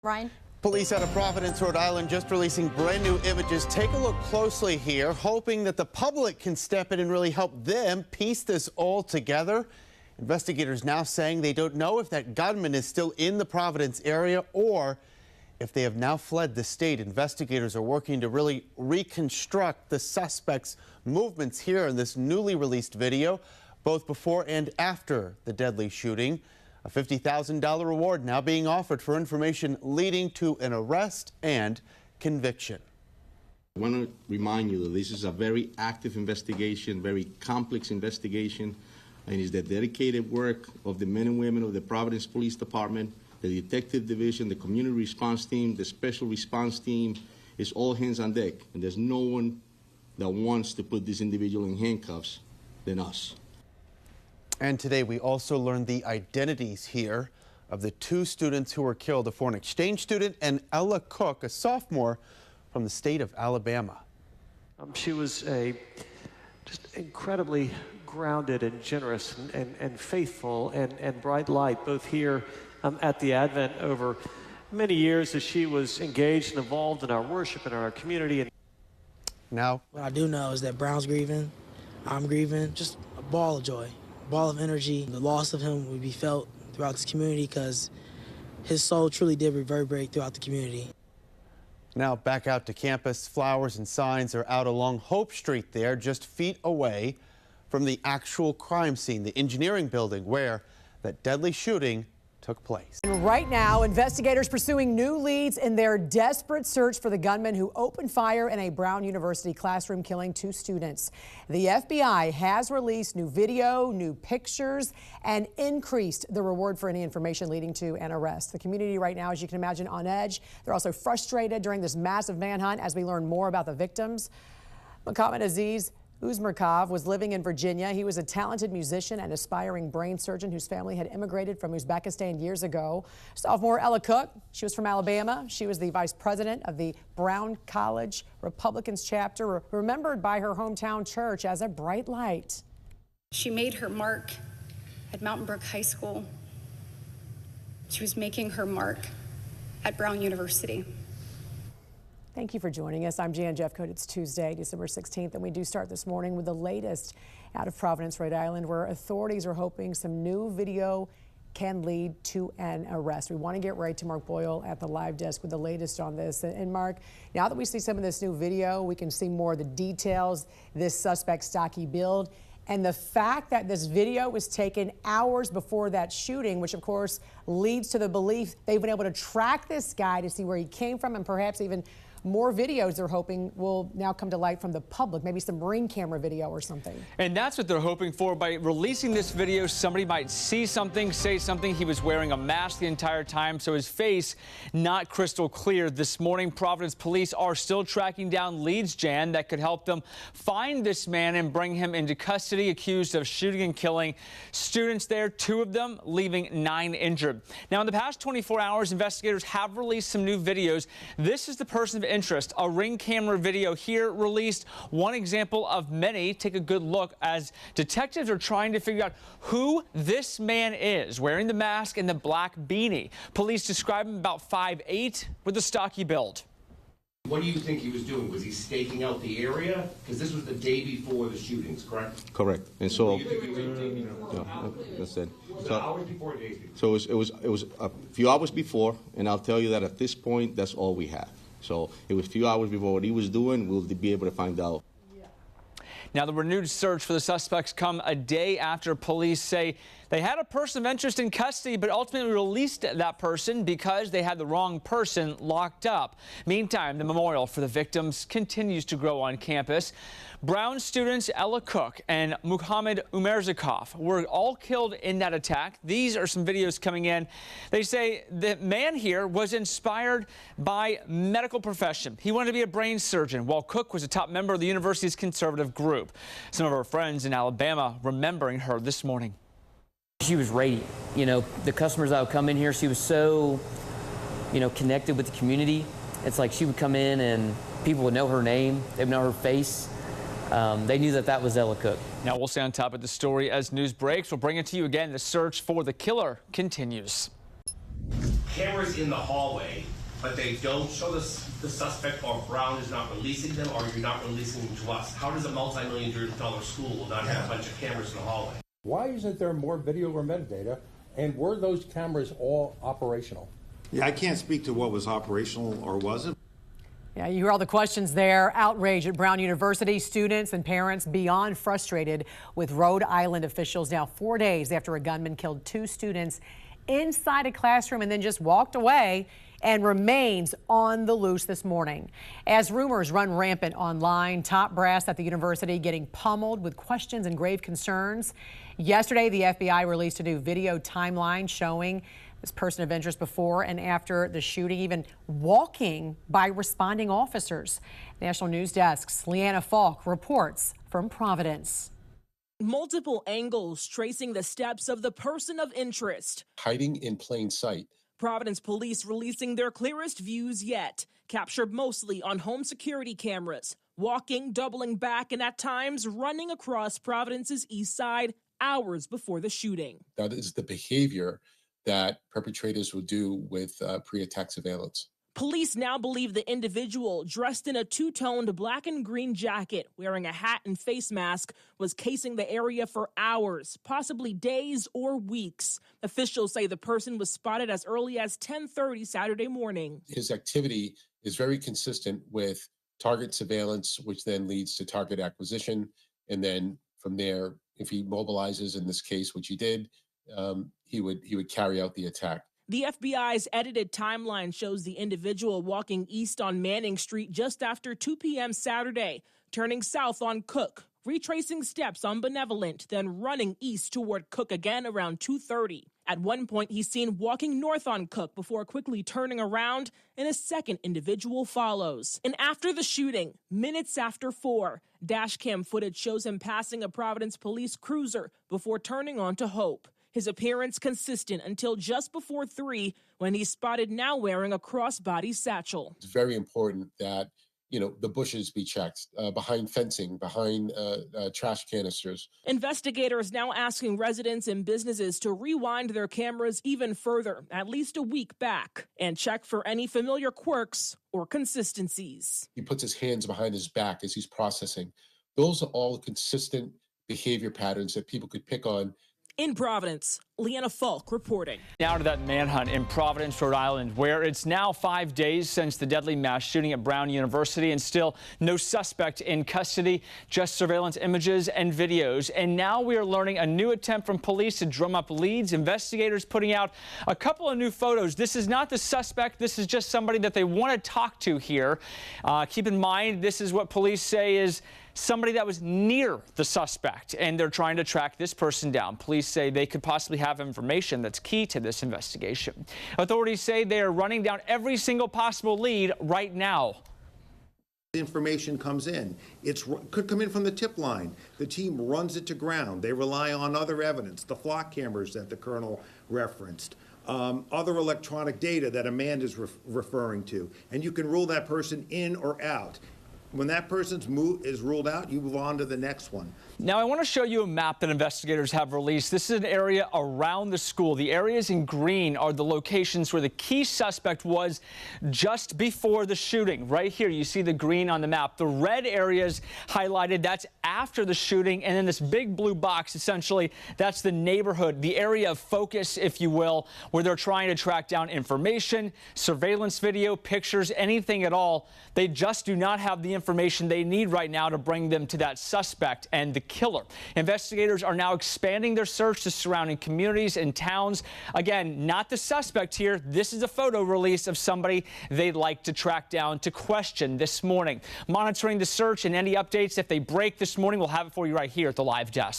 Ryan? Police out of Providence, Rhode Island, just releasing brand new images. Take a look closely here, hoping that the public can step in and really help them piece this all together. Investigators now saying they don't know if that gunman is still in the Providence area or if they have now fled the state. Investigators are working to really reconstruct the suspect's movements here in this newly released video, both before and after the deadly shooting. A $50,000 reward now being offered for information leading to an arrest and conviction. I want to remind you that this is a very active investigation, very complex investigation, and it's the dedicated work of the men and women of the Providence Police Department, the Detective Division, the Community Response Team, the Special Response Team. It's all hands on deck, and there's no one that wants to put this individual in handcuffs than us. And today we also learned the identities here of the two students who were killed, a foreign exchange student and Ella Cook, a sophomore from the state of Alabama. She was a just incredibly grounded and generous and faithful and bright light, both here at the Advent over many years as she was engaged and involved in our worship and our community. Now, what I do know is that Brown's grieving, I'm grieving, just a ball of joy. Ball of energy. The loss of him would be felt throughout this community because his soul truly did reverberate throughout the community. Now back out to campus. Flowers and signs are out along Hope Street there, just feet away from the actual crime scene, the engineering building where that deadly shooting took place. And right now, investigators pursuing new leads in their desperate search for the gunman who opened fire in a Brown University classroom, killing two students. The FBI has released new video, new pictures, and increased the reward for any information leading to an arrest. The community right now, as you can imagine, on edge. They're also frustrated during this massive manhunt as we learn more about the victims. Mohammed Aziz Uzmerkov was living in Virginia. He was a talented musician and aspiring brain surgeon whose family had immigrated from Uzbekistan years ago. Sophomore Ella Cook, she was from Alabama. She was the vice president of the Brown College Republicans chapter, remembered by her hometown church as a bright light. She made her mark at Mountain Brook High School. She was making her mark at Brown University. Thank you for joining us. I'm Jan Jeffcoat. It's Tuesday, December 16th, and we do start this morning with the latest out of Providence, Rhode Island, where authorities are hoping some new video can lead to an arrest. We want to get right to Mark Boyle at the live desk with the latest on this. And Mark, now that we see some of this new video, we can see more of the details, this suspect's stocky build, and the fact that this video was taken hours before that shooting, which of course leads to the belief they've been able to track this guy to see where he came from, and perhaps even more videos they're hoping will now come to light from the public, maybe some ring camera video or something. And that's what they're hoping for. By releasing this video, somebody might see something, say something. He was wearing a mask the entire time, so his face not crystal clear. This morning, Providence police are still tracking down leads, Jan, that could help them find this man and bring him into custody, accused of shooting and killing students there, 2 of them leaving 9 injured. Now, in the past 24 hours, investigators have released some new videos. This is the person of interest. A ring camera video here released, one example of many. Take a good look as detectives are trying to figure out who this man is, wearing the mask and the black beanie. Police describe him about 5'8" with a stocky build. What do you think he was doing? Was he staking out the area? Because this was the day before the shootings, correct? Correct. And so, that's it. So hours before, days So before. it was a few hours before, and I'll tell you that at this point, that's all we have. So it was a few hours before. What he was doing, we'll be able to find out. Now, the renewed search for the suspects come a day after police say they had a person of interest in custody, but ultimately released that person because they had the wrong person locked up. Meantime, the memorial for the victims continues to grow on campus. Brown students Ella Cook and Mohammed Umerzakov were all killed in that attack. These are some videos coming in. They say the man here was inspired by medical profession. He wanted to be a brain surgeon, while Cook was a top member of the university's conservative group. Some of her friends in Alabama remembering her this morning. She was radiant. You know, the customers that would come in here, she was so, connected with the community. It's like she would come in and people would know her name, they would know her face. They knew that was Ella Cook. Now we'll stay on top of the story as news breaks. We'll bring it to you again. The search for the killer continues. cameras in the hallway, but they don't show the suspect, or Brown is not releasing them, or you're not releasing them to us. How does a multi-million-dollar school not have a bunch of cameras in the hallway? Why isn't there more video or metadata? And were those cameras all operational? Yeah, I can't speak to what was operational or wasn't. Yeah, you hear all the questions there. Outrage at Brown University. Students and parents beyond frustrated with Rhode Island officials now 4 days after a gunman killed 2 students inside a classroom and then just walked away and remains on the loose this morning. As rumors run rampant online, top brass at the university getting pummeled with questions and grave concerns. Yesterday, the FBI released a new video timeline showing this person of interest before and after the shooting, even walking by responding officers. National News Desk's Leanna Falk reports from Providence. Multiple angles tracing the steps of the person of interest. Hiding in plain sight. Providence police releasing their clearest views yet, captured mostly on home security cameras, walking, doubling back, and at times running across Providence's east side hours before the shooting. That is the behavior that perpetrators will do with pre-attack surveillance. Police now believe the individual, dressed in a two-toned black and green jacket, wearing a hat and face mask, was casing the area for hours, possibly days or weeks. Officials say the person was spotted as early as 10:30 Saturday morning. His activity is very consistent with target surveillance, which then leads to target acquisition. And then from there, if he mobilizes, in this case, which he did, he would carry out the attack. The FBI's edited timeline shows the individual walking east on Manning Street just after 2 p.m. Saturday, turning south on Cook, retracing steps on Benevolent, then running east toward Cook again around 2:30. At one point, he's seen walking north on Cook before quickly turning around, and a second individual follows. And after the shooting, minutes after 4, dashcam footage shows him passing a Providence police cruiser before turning onto Hope. His appearance consistent until just before 3, when he's spotted now wearing a crossbody satchel. It's very important that, the bushes be checked, behind fencing, behind trash canisters. Investigators now asking residents and businesses to rewind their cameras even further, at least a week back, and check for any familiar quirks or consistencies. He puts his hands behind his back as he's processing. Those are all consistent behavior patterns that people could pick on. In Providence, Leanna Falk reporting. Now to that manhunt in Providence, Rhode Island, where it's now 5 days since the deadly mass shooting at Brown University and still no suspect in custody, just surveillance images and videos. And now we are learning a new attempt from police to drum up leads. Investigators putting out a couple of new photos. This is not the suspect. This is just somebody that they want to talk to here. Keep in mind, this is what police say is somebody that was near the suspect, and they're trying to track this person down. Police say they could possibly have information that's key to this investigation. Authorities say they are running down every single possible lead right now. Information comes in. It could come in from the tip line. The team runs it to ground. They rely on other evidence, the flock cameras that the colonel referenced, other electronic data that Amanda's referring to, and you can rule that person in or out. When that person's is ruled out, you move on to the next one. Now, I want to show you a map that investigators have released. This is an area around the school. The areas in green are the locations where the key suspect was just before the shooting. Right here, you see the green on the map. The red areas highlighted, that's after the shooting. And then this big blue box, essentially, that's the neighborhood, the area of focus, if you will, where they're trying to track down information, surveillance video, pictures, anything at all. They just do not have the information they need right now to bring them to that suspect and the killer. Investigators are now expanding their search to surrounding communities and towns. Again, not the suspect here. This is a photo release of somebody they'd like to track down to question this morning. Monitoring the search and any updates if they break this morning, we'll have it for you right here at the Live Desk.